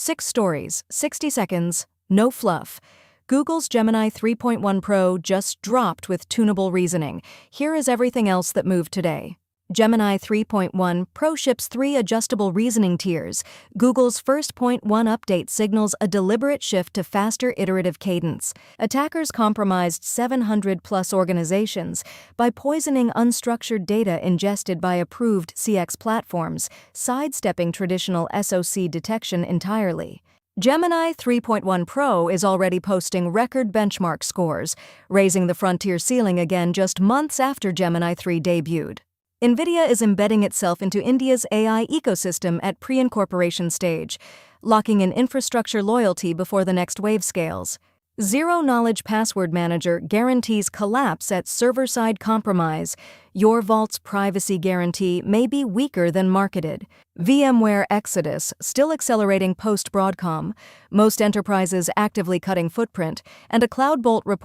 6 stories, 60 seconds, no fluff. Google's Gemini 3.1 Pro just dropped with tunable reasoning. Here is everything else that moved today. Gemini 3.1 Pro ships 3 adjustable reasoning tiers. Google's first .1 update signals a deliberate shift to faster iterative cadence. Attackers compromised 700-plus organizations by poisoning unstructured data ingested by approved CX platforms, sidestepping traditional SOC detection entirely. Gemini 3.1 Pro is already posting record benchmark scores, raising the frontier ceiling again just months after Gemini 3 debuted. Nvidia is embedding itself into India's AI ecosystem at pre-incorporation stage, locking in infrastructure loyalty before the next wave scales. Zero-knowledge password manager guarantees collapse at server-side compromise. Your vault's privacy guarantee may be weaker than marketed. VMware Exodus still accelerating post-Broadcom, most enterprises actively cutting footprint, and a CloudBolt report